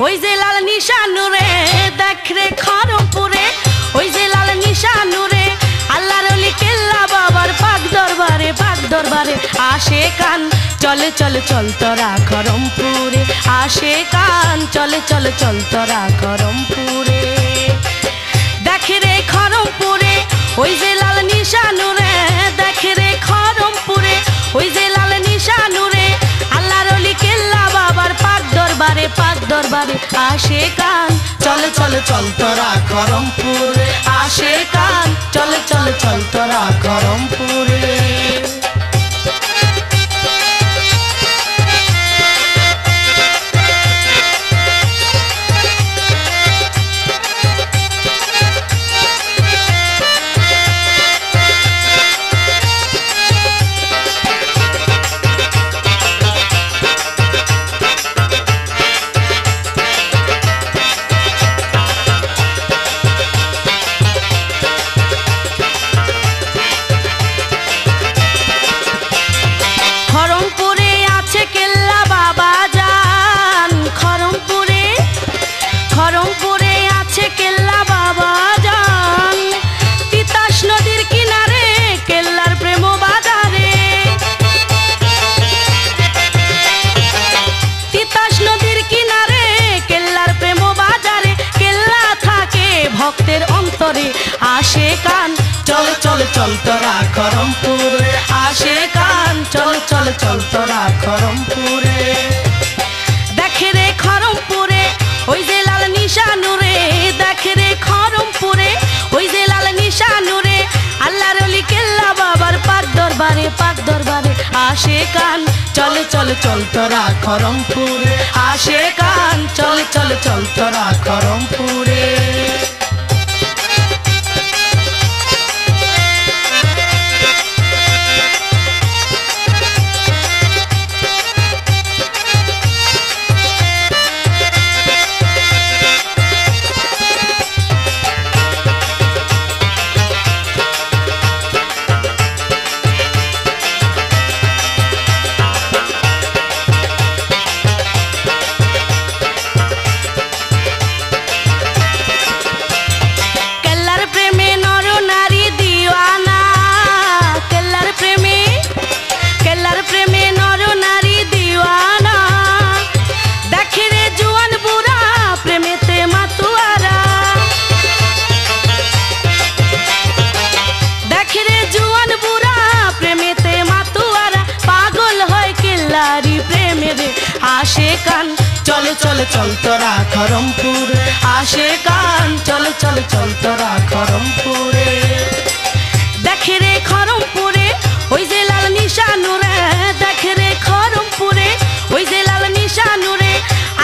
ওই যে লাল নিশানুরে দেখ রে খড়মপুরে, ওই যে লাল নিশানুরে আল্লাহর ওলি কেল্লা বাবার পাক দরবারে, পাক দরবারে আসে কান চলে চলে চল তোরা খড়মপুরে, আসে কান চলে চলে চল তোরা খড়মপুরে। দেখ রে খড়মপুরে ওই যে লাল নিশানুরে, দেখ রে খড়মপুরে ওই যে লাল নিশানুরে আল্লাহর ওলি কেল্লা বাবার পাক দরবারে, পাক দরবারে আসে কান চলে চলে চল তোরা খড়মপুরে, আসে কান চলে চলে চল তোরা খড়মপুরে। ভক্তের অন্তরে আসে কান চল চল চল তোরা খড়মপুরে, আসে কান চল চল চল তোরা খড়মপুরে। দেখ রে খড়মপুরে ওই যে লাল নিশানুরে, দেখ রে খড়মপুরে ওই যে লাল নিশানুরে আল্লাহর ওলি কেল্লা বাবার পাক দরবারে, পাক দরবারে আসে কান চল চল চল তোরা খড়মপুরে, আসে কান চল চল চল তোরা খড়মপুরে। আসে কান চলে চলে চল তোরা খড়মপুরে, আসে কান চলে চলে চল তোরা খড়মপুরে। দেখ রে খড়মপুরে ওই যে লাল নিশানুরে, দেখ রে খড়মপুরে ওই যে লাল নিশানুরে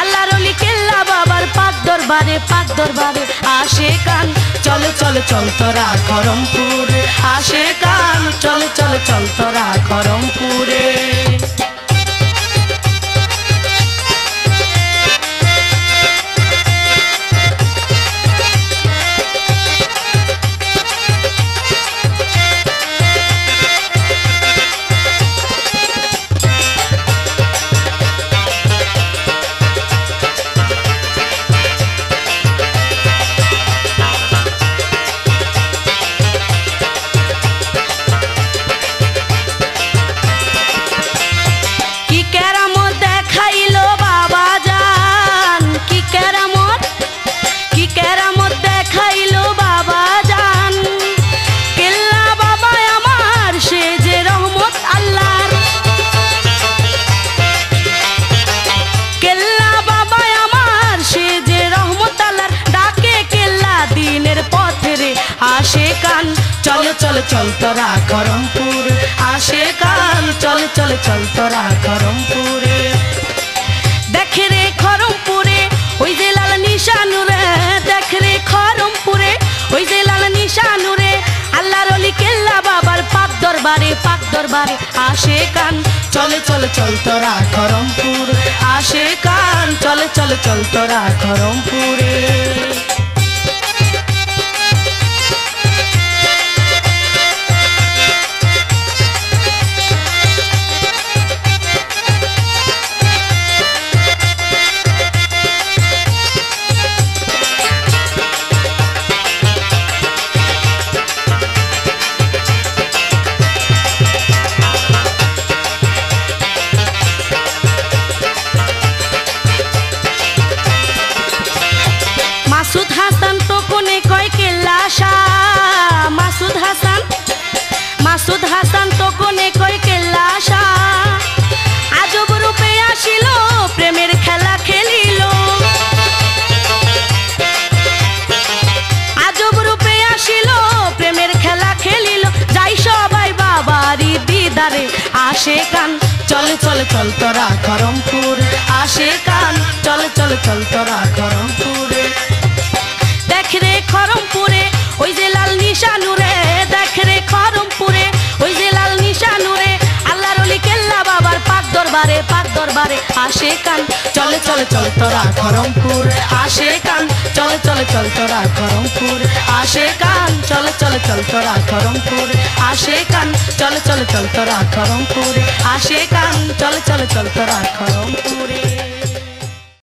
আল্লাহর ওলি কেল্লা বাবার পাক দরবারে, পাক দরবারে আসে কান চলে চলে চল তোরা খড়মপুরে, আসে কান চলে চলে চল তোরা খড়মপুরে। আসে কান চল চল চল তোরা খড়মপুরে, আসে কান চল চল চল তোরা খড়মপুরে। দেখ রে খড়মপুরে ওই যে লাল নিশানুরে, দেখ রে খড়মপুরে ওই যে লাল নিশানুরে আল্লাহর ওলি কেল্লা বাবার পাক দরবারে, পাক দরবারে আসে কান চলে চলে চল তোরা খড়মপুরে, আসে কান চলে চলে চল তোরা খড়মপুরে। চলে চলে চল তোরা খরমপুরে আসে কান চলে চলে চল তোরা খরমপুরে দেখ রে খরমপুরে ওই যে লাল নিশানুরে দেখ রে খরমপুরে ওই যে লাল নিশানুরে আল্লাহর ওলি কেল্লা বাবার পাক দরবারে আসে কান চলে চলে চল তোরা খরমপুরে আসে কান চলে চলে চল তোরা খরমপুরে আসে কান চলে চলে চল তোরা খরমপুরে আসে কান চলে চলে চল তোরা খরমপুরে আসে কান চলে চলে চল তোরা খরমপুরে।